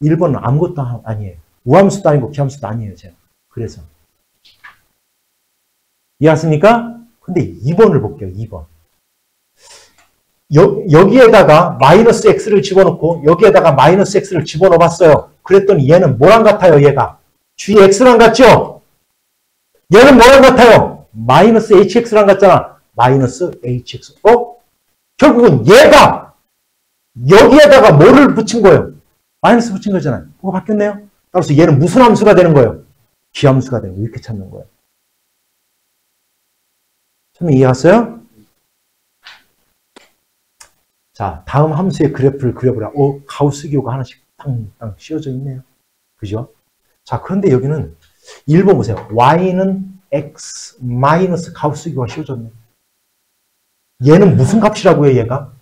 1번은 아무것도 아니에요. 우함수도 아니고 기함수도 아니에요, 제가. 그래서. 이해하십니까? 근데 2번을 볼게요, 2번. 여기에다가 마이너스 x를 집어넣고 여기에다가 마이너스 x를 집어넣어 봤어요. 그랬더니 얘는 뭐랑 같아요, 얘가? gx랑 같죠? 얘는 뭐랑 같아요? 마이너스 hx랑 같잖아. 마이너스 hx. 결국은 얘가 여기에다가 뭐를 붙인 거예요? 마이너스 붙인 거잖아요. 뭐가 바뀌었네요? 따라서 얘는 무슨 함수가 되는 거예요? 기함수가 되는 거예요. 이렇게 찾는 거예요. 설명 이해갔어요? 자, 다음 함수의 그래프를 그려보라. 가우스 기호가 하나씩 땅땅 씌워져 있네요. 그죠? 자, 그런데 여기는 1번 보세요. y는 x 마이너스 가우스 기호가 씌워졌네. 얘는 무슨 값이라고요, 얘가?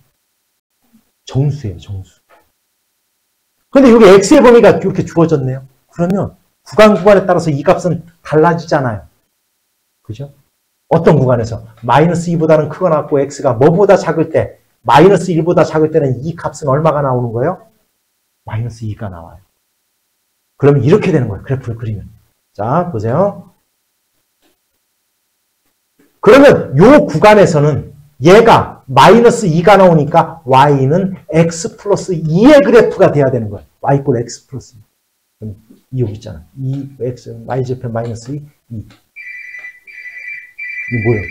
정수예요, 정수. 근데 여기 x의 범위가 이렇게 주어졌네요. 그러면 구간에 따라서 이 값은 달라지잖아요. 그죠? 어떤 구간에서 마이너스 2보다는 크거나 같고 x가 뭐보다 작을 때 마이너스 1보다 작을 때는 이 값은 얼마가 나오는 거예요? 마이너스 2가 나와요. 그러면 이렇게 되는 거예요. 그래프를 그리면. 자, 보세요. 그러면 이 구간에서는 얘가 마이너스 2가 나오니까 y는 x 플러스 2의 그래프가 돼야 되는 거예요. y 이꼴 x 플러스 2. 그럼 2 여기 있잖아. 2, x, y제편 마이너스 2, 2. 이게 뭐예요?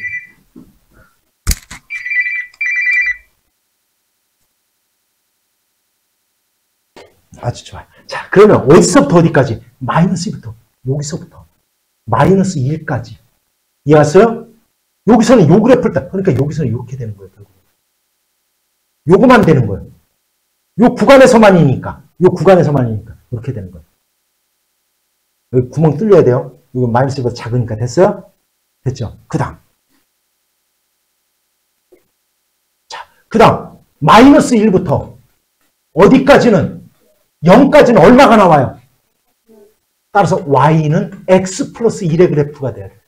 아주 좋아요. 자, 그러면 어디서부터 어디까지? 마이너스 2부터. 여기서부터. 마이너스 1까지. 이해하세요? 여기서는 요 그래프를 딱, 그러니까 여기서는 이렇게 되는 거예요, 결국. 요거만 되는 거예요. 요 구간에서만이니까. 요 구간에서만이니까. 이렇게 되는 거예요. 여기 구멍 뚫려야 돼요. 이거 마이너스 1보다 작으니까. 됐어요? 됐죠? 그 다음. 자, 그 다음. 마이너스 1부터 어디까지는 0까지는 얼마가 나와요? 따라서 y는 x 플러스 1의 그래프가 돼야 돼요.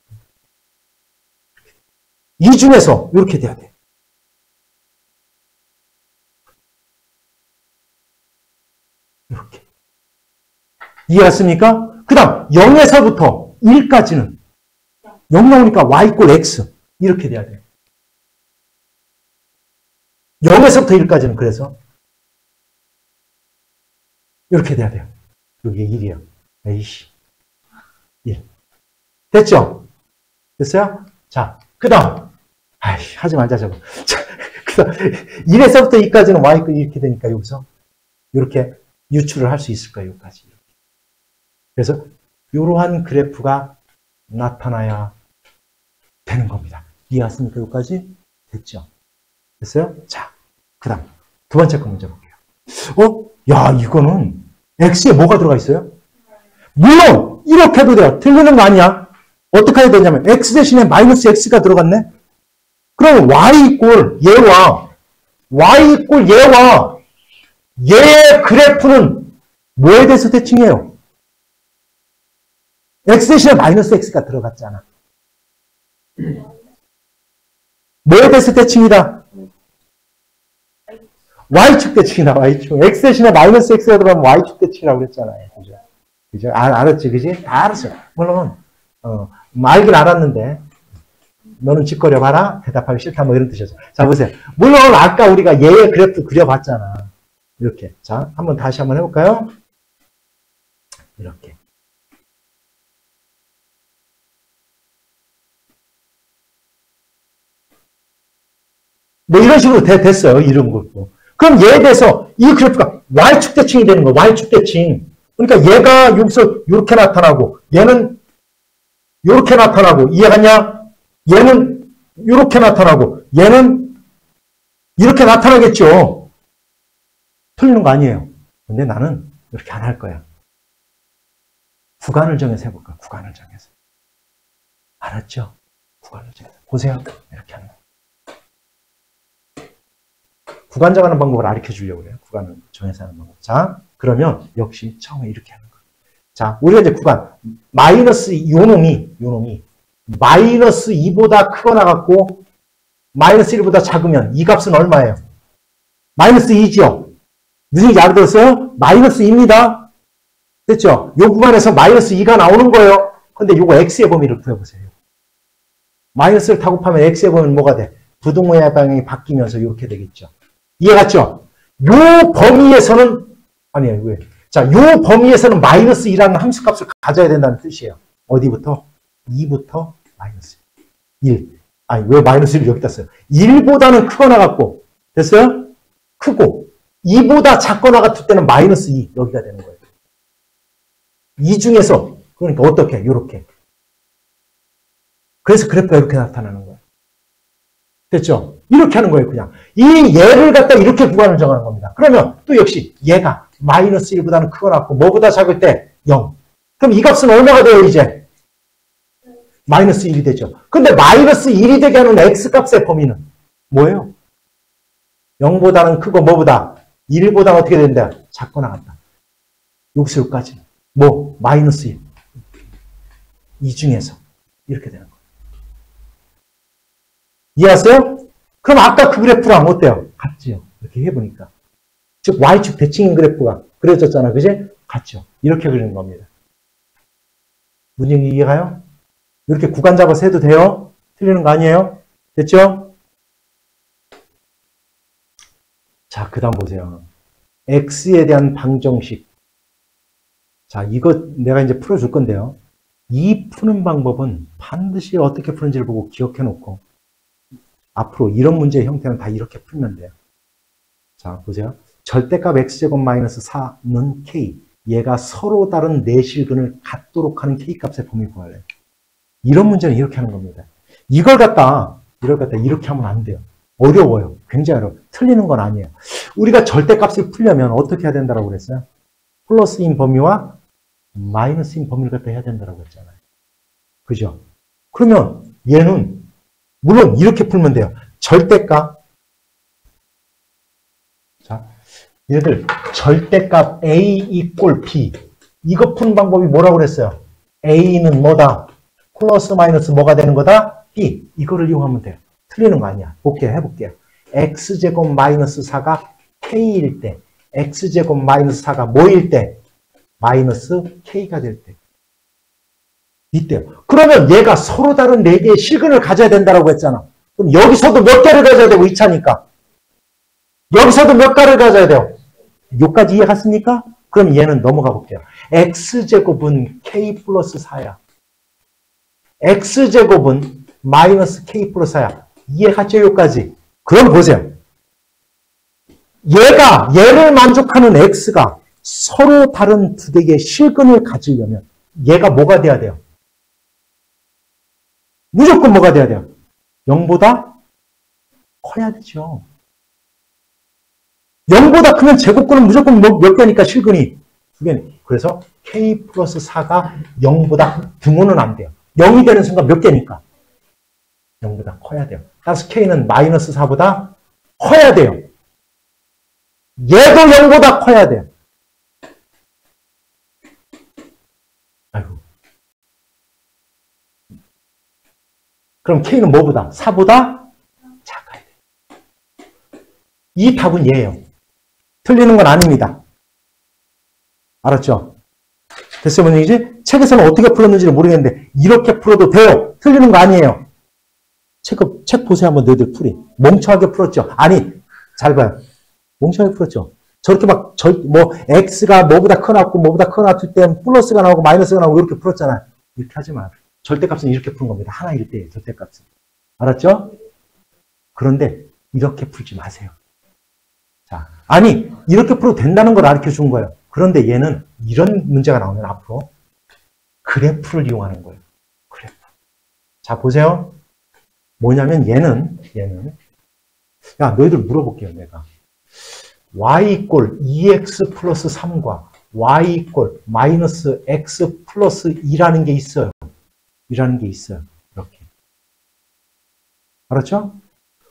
이 중에서 이렇게 돼야 돼요. 이렇게. 이해했습니까? 그 다음 0에서부터 1까지는 0 나오니까 y 이꼴 x 이렇게 돼야 돼요. 0에서부터 1까지는 그래서 이렇게 돼야 돼요. 여기 1이에요. 에이씨. 1. 됐죠? 됐어요? 자, 그 다음. 아이씨, 하지 말자, 저거. 자, 그 다음. 1에서부터 2까지는 y 이렇게 되니까 여기서 이렇게 유출을 할 수 있을 거예요. 여기까지. 그래서 이러한 그래프가 나타나야 되는 겁니다. 이해하십니까? 여기까지? 됐죠? 됐어요? 자, 그 다음. 두 번째 거 문제 볼게요. 야, 이거는 x에 뭐가 들어가 있어요? 물론 이렇게 해도 돼요. 틀리는 거 아니야. 어떻게 해야 되냐면 x 대신에 마이너스 x가 들어갔네. 그럼 y 이꼴 얘와 얘의 그래프는 뭐에 대해서 대칭해요? x 대신에 마이너스 x가 들어갔잖아. 뭐에 대해서 대칭이다? y축 대칭이다. y축. x 대신에 마이너스 x가 들어가면 y축 대칭이라고 그랬잖아요. 그죠? 그죠? 알았지, 그지? 다 알았어. 물론 알긴 알았는데 너는 짓거려 봐라. 대답하기 싫다. 뭐 이런 뜻이었어. 자, 보세요. 물론 아까 우리가 얘의 그래프 그려봤잖아. 이렇게. 자, 다시 한번 해볼까요? 이렇게. 뭐 이런 식으로 됐어요. 이런 것도. 그럼 얘에 대해서 이 그래프가 y축 대칭이 되는 거예요. y축 대칭. 그러니까 얘가 여기서 이렇게 나타나고 얘는 이렇게 나타나고 이해갔냐? 얘는 이렇게 나타나고 얘는 이렇게 나타나겠죠. 틀리는 거 아니에요. 근데 나는 이렇게 안 할 거야. 구간을 정해서 해볼까? 구간을 정해서. 알았죠? 구간을 정해서. 보세요. 이렇게 하는 거. 구간 정하는 방법을 가르쳐 주려고 그래요. 구간을 정해서 하는 방법. 자, 그러면 역시 처음에 이렇게 하는 거예요. 자, 우리가 이제 구간 마이너스 요놈이 마이너스 2보다 크거나 같고 마이너스 1보다 작으면 이 값은 얼마예요? 마이너스 2죠? 무슨 얘기 알아들었어요? 마이너스 2입니다. 됐죠? 요 구간에서 마이너스 2가 나오는 거예요. 근데 요거 x의 범위를 구해보세요. 마이너스를 다 곱하면 x의 범위는 뭐가 돼? 부동호의 방향이 바뀌면서 이렇게 되겠죠. 이해갔죠? 요 범위에서는 아니에요. 왜? 자, 요 범위에서는 마이너스 2라는 함수값을 가져야 된다는 뜻이에요. 어디부터? 2부터 마이너스 1. 아니, 왜 마이너스 1을 여기다 써요? 1보다는 크거나 같고, 됐어요? 크고, 2보다 작거나 같을 때는 마이너스 2, 여기가 되는 거예요. 이 중에서, 그러니까 어떻게? 요렇게. 그래서 그래프가 이렇게 나타나는 거예요. 됐죠? 이렇게 하는 거예요, 그냥. 이 얘를 갖다 이렇게 구간을 정하는 겁니다. 그러면 또 역시 얘가 마이너스 1보다는 크거나 뭐보다 작을 때 0. 그럼 이 값은 얼마가 돼요, 이제? 마이너스 1이 되죠. 근데 마이너스 1이 되게 하는 x값의 범위는 뭐예요? 0보다는 크고 뭐보다? 1보다 어떻게 된다? 작거나 같다. 여기서 여기까지. 뭐? 마이너스 1. 이 중에서. 이렇게 되는 거예요. 이해하세요? 그럼 아까 그 그래프랑 어때요? 같지요. 이렇게 해보니까. 즉 Y축 대칭인 그래프가 그려졌잖아. 그지? 같죠. 이렇게 그리는 겁니다. 문제 이해가요? 이렇게 구간 잡아서 해도 돼요? 틀리는 거 아니에요? 됐죠? 자, 그 다음 보세요. X에 대한 방정식. 자, 이거 내가 이제 풀어줄 건데요. 이 푸는 방법은 반드시 어떻게 푸는지를 보고 기억해 놓고 앞으로 이런 문제의 형태는 다 이렇게 풀면 돼요. 자, 보세요. 절대값 x제곱 마이너스 4는 k. 얘가 서로 다른 내실근을 갖도록 하는 k값의 범위 구하래요. 이런 문제는 이렇게 하는 겁니다. 이걸 갖다 이렇게 하면 안 돼요. 어려워요. 굉장히 어려워요. 틀리는 건 아니에요. 우리가 절대값을 풀려면 어떻게 해야 된다고 그랬어요? 플러스인 범위와 마이너스인 범위를 갖다 해야 된다고 했잖아요. 그죠? 그러면 얘는 물론 이렇게 풀면 돼요. 절대값. 자, 얘들 절대값 A 이꼴 B. 이거 푸는 방법이 뭐라고 그랬어요? A는 뭐다? 플러스 마이너스 뭐가 되는 거다? B. 이거를 이용하면 돼요. 틀리는 거 아니야. 해볼게요. X제곱 마이너스 4가 K일 때, X제곱 마이너스 4가 뭐일 때? 마이너스 K가 될 때. 이때요. 그러면 얘가 서로 다른 4개의 실근을 가져야 된다고 했잖아. 그럼 여기서도 몇 개를 가져야 되고 2차니까. 여기서도 몇 개를 가져야 돼요. 여기까지 이해 갔습니까? 그럼 얘는 넘어가 볼게요. X제곱은 K 플러스 4야. X제곱은 마이너스 K 플러스 4야. 이해 갔죠? 여기까지. 그럼 보세요. 얘를 만족하는 X가 서로 다른 2개의 실근을 가지려면 얘가 뭐가 돼야 돼요? 무조건 뭐가 돼야 돼요? 0보다 커야 되죠. 0보다 크면 제곱근은 무조건 몇 개니까 실근이 2개니. 그래서 K 플러스 4가 0보다 등호는 안 돼요. 0이 되는 순간 몇 개니까? 0보다 커야 돼요. 따라서 K는 마이너스 4보다 커야 돼요. 얘도 0보다 커야 돼요. 아이고. 그럼 K는 뭐보다? 4보다 작아야 돼요. 이 답은 얘예요. 틀리는 건 아닙니다. 알았죠? 됐어요, 분위기지? 책에서는 어떻게 풀었는지는 모르겠는데 이렇게 풀어도 돼요. 틀리는 거 아니에요. 책 보세요. 한번 너희들 풀이. 멍청하게 풀었죠? 아니, 잘 봐요. 멍청하게 풀었죠? 저렇게 X가 뭐보다 커놨고, 뭐보다 커놨을 때 플러스가 나오고, 마이너스가 나오고, 이렇게 풀었잖아요. 이렇게 하지 마. 절대값은 이렇게 푸는 겁니다. 하나일 때예요, 절대값은. 알았죠? 그런데, 이렇게 풀지 마세요. 자, 아니, 이렇게 풀어도 된다는 걸 가르쳐 준 거예요. 그런데 얘는 이런 문제가 나오면 앞으로 그래프를 이용하는 거예요. 그래프. 자, 보세요. 뭐냐면 얘는 야, 너희들 물어볼게요, 내가. y 이꼴 2x 플러스 3과 y 이꼴 마이너스 x 플러스 2라는 게 있어요. 이라는 게 있어요. 이렇게. 알았죠?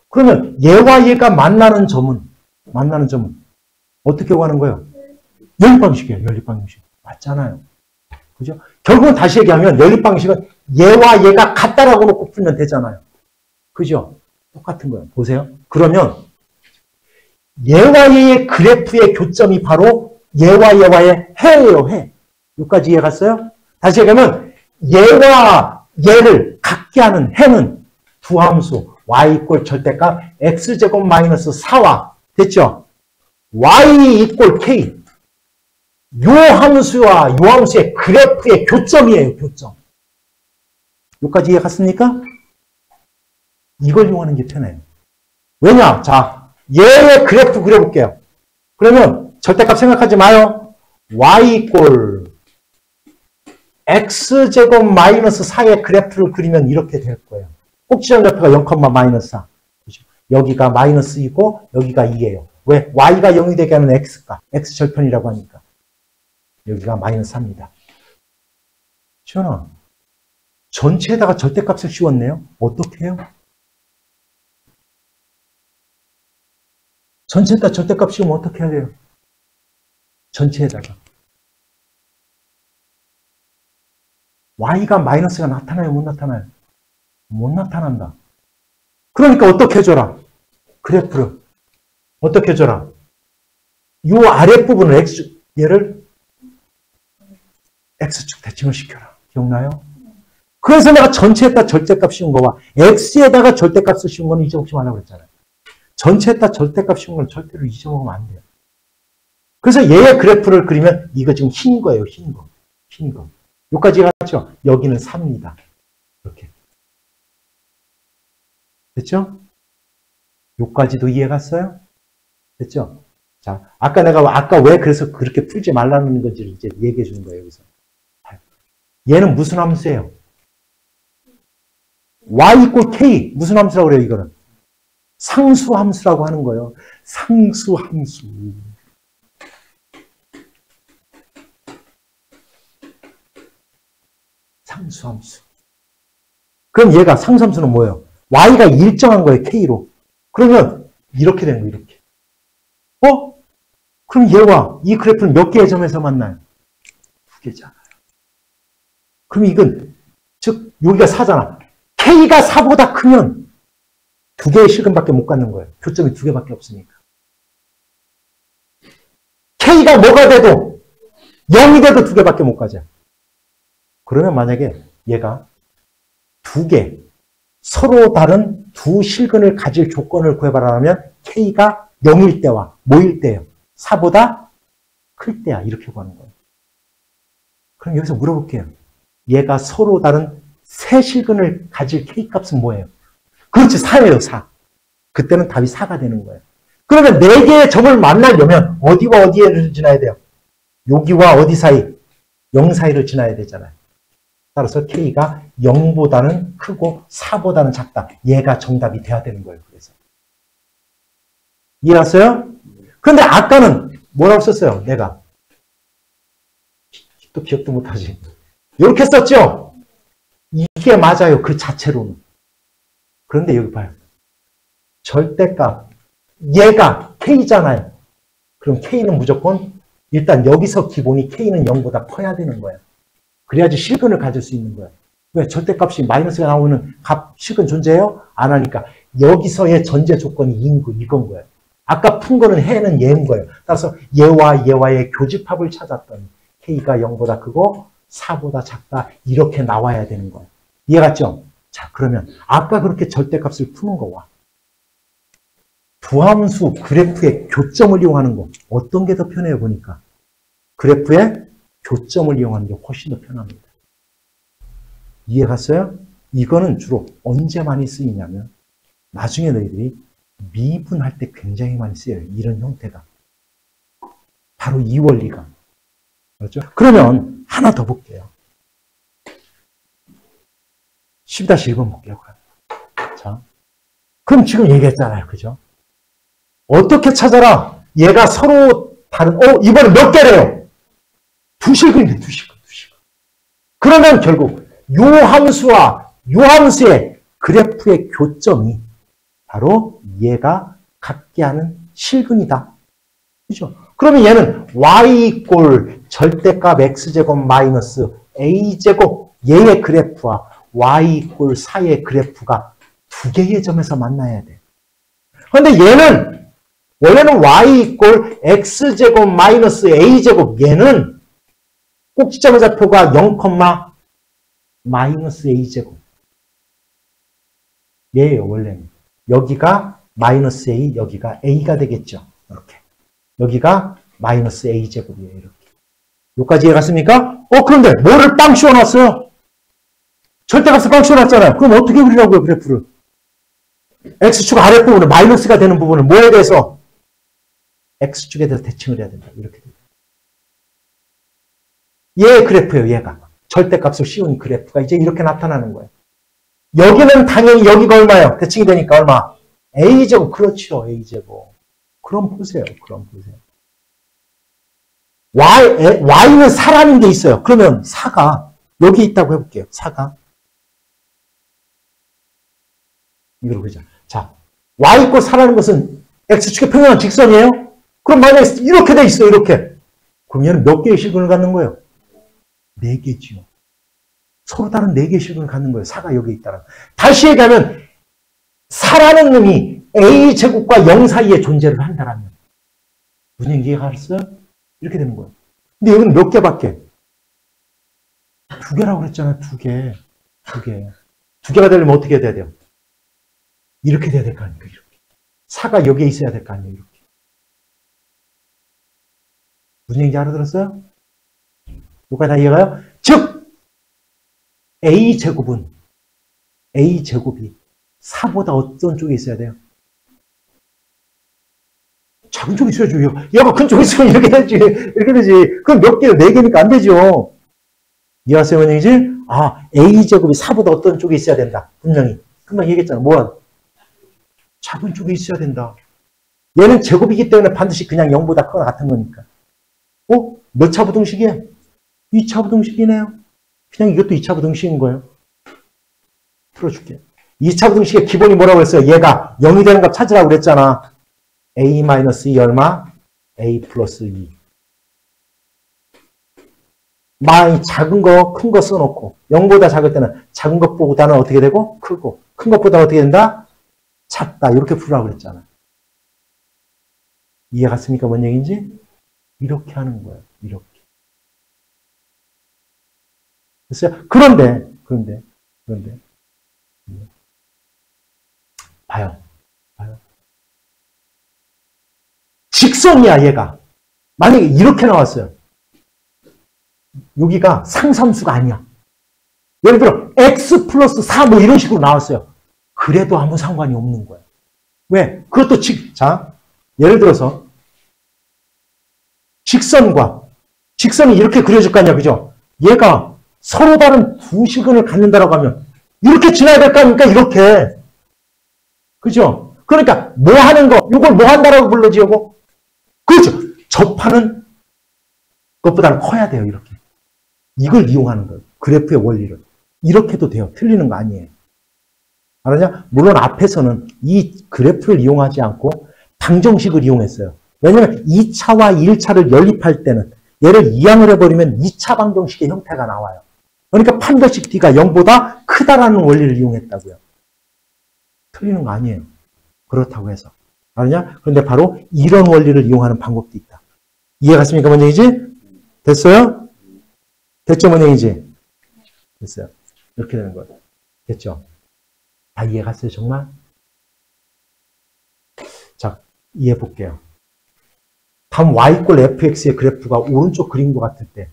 그러면 얘와 얘가 만나는 점은 어떻게 구하는 거예요? 연립방식이에요. 연립방식. 맞잖아요. 그죠? 결국은 다시 얘기하면 연립방식은 얘와 얘가 같다라고 놓고 풀면 되잖아요. 그죠? 똑같은 거예요. 보세요. 그러면 얘와 얘의 그래프의 교점이 바로 얘와 얘와의 해예요. 해. 여기까지 이해 갔어요? 다시 얘기하면 얘와 얘를 같게 하는 해는 두 함수 y 이꼴 절대값 x제곱 마이너스 4와 됐죠? y 이꼴 k 요 함수와 요 함수의 그래프의 교점이에요. 교점. 여기까지 이해 갔습니까? 이걸 이용하는 게 편해요. 왜냐? 자, 얘의 그래프 그려볼게요. 그러면 절대값 생각하지 마요. y 이꼴 x제곱 마이너스 4의 그래프를 그리면 이렇게 될 거예요. 꼭지점 좌표가 0, 마이너스 4. 여기가 마이너스 2고 여기가 2예요. 왜? y가 0이 되게 하는 x가 x절편이라고 하니까. 여기가 마이너스 3입니다. 시원아, 전체에다가 절대값을 씌웠네요. 어떻게 해요? 전체에다 절대값 씌우면 어떻게 해야 돼요? 전체에다가. y가 마이너스가 나타나요? 못 나타나요? 못 나타난다. 그러니까 어떻게 해줘라? 그래프를. 어떻게 해줘라? 이 아랫부분을 얘를 x축 대칭을 시켜라. 기억나요? 그래서 내가 전체에다 절대값 씌운 거와 x에다가 절대값을 씌운 거는 잊어먹지 말라고 그랬잖아요. 전체에다 절대값 씌운 건 절대로 잊어먹으면 안 돼요. 그래서 얘의 그래프를 그리면 이거 지금 흰 거예요. 흰 거. 흰 거. 여기까지 갔죠? 여기는 3입니다. 이렇게. 됐죠? 여기까지도 이해 갔어요? 됐죠? 자, 아까 왜 그래서 그렇게 풀지 말라는 건지를 이제 얘기해 주는 거예요, 여기서. 얘는 무슨 함수예요? y = k. 무슨 함수라고 그래요, 이거는? 상수 함수라고 하는 거예요. 상수 함수. 상수 함수. 그럼 얘가 상수 함수는 뭐예요? y가 일정한 거예요, k로. 그러면 이렇게 되는 거예요, 이렇게. 그럼 얘와 이 그래프는 몇 개의 점에서 만나요? 2개잖아요. 그럼 이건, 즉, 여기가 4잖아. k가 4보다 크면 2개의 실근밖에 못 갖는 거예요. 교점이 2개밖에 없으니까. k가 뭐가 돼도 0이 돼도 2개밖에 못 가죠. 그러면 만약에 얘가 2개, 서로 다른 두 실근을 가질 조건을 구해봐라면 k가 0일 때와 뭐일 때예요? 4보다 클 때야. 이렇게 구하는 거예요. 그럼 여기서 물어볼게요. 얘가 서로 다른 세 실근을 가질 k값은 뭐예요? 그렇지, 4예요, 4. 그때는 답이 4가 되는 거예요. 그러면 4개의 점을 만나려면 어디와 어디를 지나야 돼요? 여기와 어디 사이? 0 사이를 지나야 되잖아요. 따라서 k가 0보다는 크고 4보다는 작다. 얘가 정답이 돼야 되는 거예요. 그래서. 이해했어요? 그런데 아까는 뭐라고 썼어요? 내가. 또 기억도 못하지. 이렇게 썼죠? 이게 맞아요. 그 자체로는. 그런데 여기 봐요. 절대값. 얘가 k잖아요. 그럼 k는 무조건 일단 여기서 기본이 k는 0보다 커야 되는 거예요. 그래야지 실근을 가질 수 있는 거예요. 왜? 절대값이 마이너스가 나오는 실근 존재해요? 안 하니까. 여기서의 전제 조건이 이건 거예요. 아까 푼 거는 해는 얘인 거예요. 따라서 얘와 얘와의 교집합을 찾았더니 k가 0보다 크고 4보다 작다. 이렇게 나와야 되는 거예요. 이해갔죠? 자, 그러면 아까 그렇게 절대값을 푸는 거와 두함수 그래프의 교점을 이용하는 거 어떤 게 더 편해요 보니까? 그래프의 교점을 이용하는 게 훨씬 더 편합니다. 이해갔어요? 이거는 주로 언제 많이 쓰이냐면 나중에 너희들이 미분할 때 굉장히 많이 쓰여요. 이런 형태가. 바로 이 원리가. 그렇죠? 그러면 하나 더 볼게요. 12-1번 볼게요. 자, 그럼 지금 얘기했잖아요. 그죠? 어떻게 찾아라? 얘가 서로 다른, 이번에 몇 개래요? 두 실근이네, 두 실근. 그러면 결국 요 함수와 요 함수의 그래프의 교점이 바로 얘가 갖게 하는 실근이다. 그죠? 그러면 얘는 y = 절대값 x제곱 마이너스 a제곱 얘의 그래프와 y = 4의 그래프가 두 개의 점에서 만나야 돼. 그런데 얘는 원래는 y = x제곱 마이너스 a제곱 얘는 꼭지점의 좌표가 0, 마이너스 a제곱 얘예요. 원래는. 여기가 마이너스 a, 여기가 a가 되겠죠. 이렇게. 여기가 마이너스 a제곱이에요. 이렇게. 여기까지 이해갔습니까? 그런데 뭐를 빵 씌워놨어요? 절대값을 빵 씌워놨잖아요. 그럼 어떻게 그리라고요, 그래프를? x축 아랫부분은 마이너스가 되는 부분을 뭐에 대해서? x축에 대해서 대칭을 해야 된다. 이렇게 돼요. 얘의 그래프예요, 얘가. 절대값을 씌운 그래프가 이제 이렇게 나타나는 거예요. 여기는 당연히 여기가 얼마예요? 대칭이 되니까 얼마? A제곱, 그렇죠. A제곱. 그럼 보세요. 그럼 보세요. Y는 4라는 게 있어요. 그러면 4가 여기 있다고 해볼게요. 4가. 이걸 보자. 자, Y = 4라는 것은 X축의 평행한 직선이에요? 그럼 만약에 이렇게 돼 있어요. 이렇게. 그럼 얘는 몇 개의 실근을 갖는 거예요? 4개지요. 서로 다른 4개의 실근을 갖는 거예요. 4가 여기 있다라. 다시 얘기하면 4라는 놈이 A제곱과 0 사이에 존재를 한다라면 무슨 얘기 이해가 갔어요? 이렇게 되는 거예요. 근데 여기는 몇 개밖에? 2개라고 그랬잖아요. 2개. 2개. 2개가 되려면 어떻게 돼야 돼요? 이렇게 돼야 될 거 아닙니까? 이렇게. 4가 여기에 있어야 될 거 아니에요? 이렇게. 무슨 얘기인지 알아들었어요? 여기까지 다 이해가요? 즉 A제곱이 4보다 어떤 쪽에 있어야 돼요? 작은 쪽에 있어야죠. 얘가 큰 쪽에 있으면 이렇게 되지. 이렇게 되지. 그럼 몇 개요? 4개니까 안 되죠. 이해하세요? 뭔 얘기지? 아, A제곱이 4보다 어떤 쪽에 있어야 된다. 분명히. 금방 얘기했잖아. 뭐야? 작은 쪽에 있어야 된다. 얘는 제곱이기 때문에 반드시 그냥 0보다 크거나 같은 거니까. 몇 차 부등식이에요? 2차 부등식이네요. 그냥 이것도 2차 부등식인 거예요. 풀어줄게. 2차 부등식의 기본이 뭐라고 했어요? 얘가 0이 되는 값 찾으라고 그랬잖아. A-2 얼마? A 플러스 2. 많이 작은 거, 큰 거 써놓고 0보다 작을 때는 작은 것보다는 어떻게 되고? 크고 큰 것보다는 어떻게 된다? 작다. 이렇게 풀으라고 그랬잖아. 이해 갔습니까? 뭔 얘기인지? 이렇게 하는 거예요. 이렇게. 됐어요? 그런데 봐요. 직선이야, 얘가. 만약에 이렇게 나왔어요. 여기가 상삼수가 아니야. 예를 들어 x 플러스 4 뭐 이런 식으로 나왔어요. 그래도 아무 상관이 없는 거야. 왜? 그것도 자, 예를 들어서 직선이 이렇게 그려질 거 아니야, 그죠? 얘가 서로 다른 두 시근을 갖는다라고 하면 이렇게 지나야 될 거 아닙니까? 이렇게. 그죠? 그러니까 뭐 하는 거, 이걸 뭐 한다라고 불러지, 요거? 그렇죠. 접하는 것보다는 커야 돼요, 이렇게. 이걸 이용하는 거예요. 그래프의 원리를. 이렇게도 돼요. 틀리는 거 아니에요. 알았냐? 물론 앞에서는 이 그래프를 이용하지 않고 방정식을 이용했어요. 왜냐면 2차와 1차를 연립할 때는 얘를 이항을 해버리면 2차 방정식의 형태가 나와요. 그러니까 판별식 D가 0보다 크다라는 원리를 이용했다고요. 틀리는 거 아니에요. 그렇다고 해서. 알았냐? 그런데 바로 이런 원리를 이용하는 방법도 있다. 이해 갔습니까? 뭔 얘기지? 됐어요? 됐죠? 뭔 얘기지? 됐어요. 이렇게 되는 거예요. 됐죠? 다 이해 갔어요? 정말? 자, 이해해 볼게요. 다음 y = fx의 그래프가 오른쪽 그림과 같을 때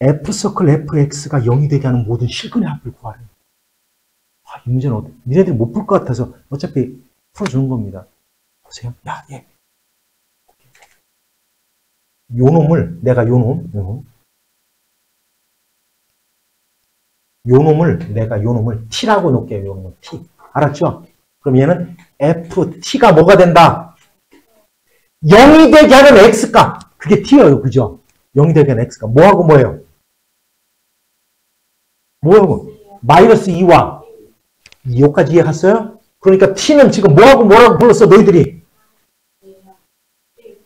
f서클 fx가 0이 되게 하는 모든 실근의 합을 구하래. 이 문제는 니네들이 못 풀 것 같아서 어차피 풀어주는 겁니다. 보세요. 야, 얘. 요 놈을 내가 요 놈을 t라고 놓을게요. 요 놈을 t. 알았죠? 그럼 얘는 ft가 뭐가 된다? 0이 되게 하는 x값. 그게 t예요. 그죠? 0이 되게 하는 x값. 뭐하고 뭐예요? 마이너스 2와 2호까지 이해 갔어요? 그러니까 t는 지금 뭐라고 불렀어? 너희들이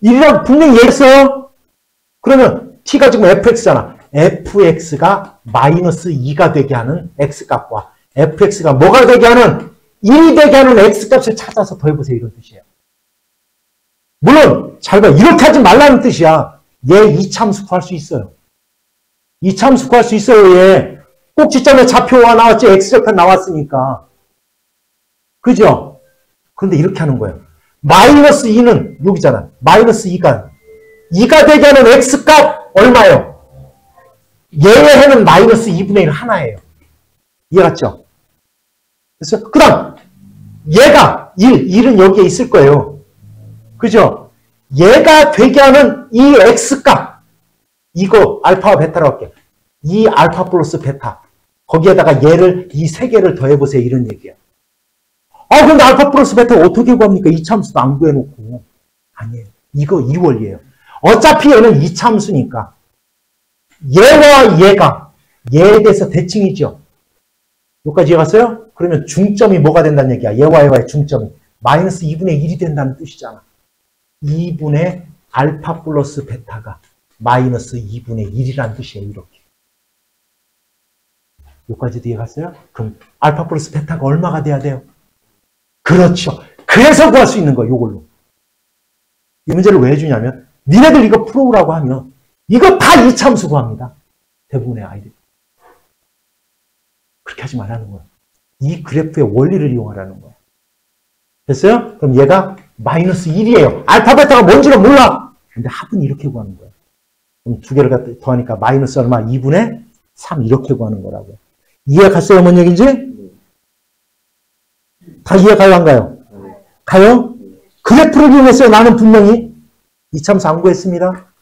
1이라고 분명히 얘기했어요. 그러면 t가 지금 fx잖아. fx가 마이너스 2가 되게 하는 x값과 fx가 뭐가 되게 하는 1이 되게 하는 x값을 찾아서 더해보세요. 이런 뜻이에요. 물론 잘 봐. 이렇게 하지 말라는 뜻이야. 얘 이참수 구할 수 있어요. 이참수 구할 수 있어요. 얘 꼭지점에 좌표가 나왔지. x절편 나왔으니까. 그죠? 그런데 이렇게 하는 거예요. 마이너스 2는 여기잖아. 마이너스 2가 되게 하는 x값 얼마예요? 얘의 해는 마이너스 2분의 1 하나예요. 이해 갔죠? 그래서 그 다음 얘가 1은 여기에 있을 거예요. 그죠? 얘가 되게 하는 이 x값 이거 알파와 베타라고 할게요. 이 알파 플러스 베타 거기에다가 얘를 이 세 개를 더해보세요. 이런 얘기야. 근데 알파 플러스 베타 어떻게 구합니까? 이참수도 안 구해놓고. 아니에요. 이거 이 원리예요. 어차피 얘는 이참수니까. 얘와 얘가 얘에 대해서 대칭이죠. 여기까지 이해갔어요? 그러면 중점이 뭐가 된다는 얘기야? 얘와 얘와의 중점이. 마이너스 2분의 1이 된다는 뜻이잖아. 2분의 알파 플러스 베타가 마이너스 2분의 1이라는 뜻이에요. 이렇게. 여기까지도 이해갔어요? 그럼 알파 플러스 베타가 얼마가 돼야 돼요? 그렇죠. 그래서 구할 수 있는 거예요. 이걸로. 이 문제를 왜 해주냐면 니네들 이거 풀어오라고 하면 이거 다 이참수 구합니다. 대부분의 아이들. 그렇게 하지 말라는 거예요. 이 그래프의 원리를 이용하라는 거예요. 됐어요? 그럼 얘가 마이너스 1이에요. 알파 베타가 뭔지는 몰라. 근데 합은 이렇게 구하는 거예요. 그럼 두 개를 더하니까 마이너스 얼마? 2분의 3 이렇게 구하는 거라고요. 이해갔어요? 뭔 얘기인지? 다 이해가요? 안 가요? 가요? 그래프를 이용했어요. 나는 분명히 이참수 안 구했습니다.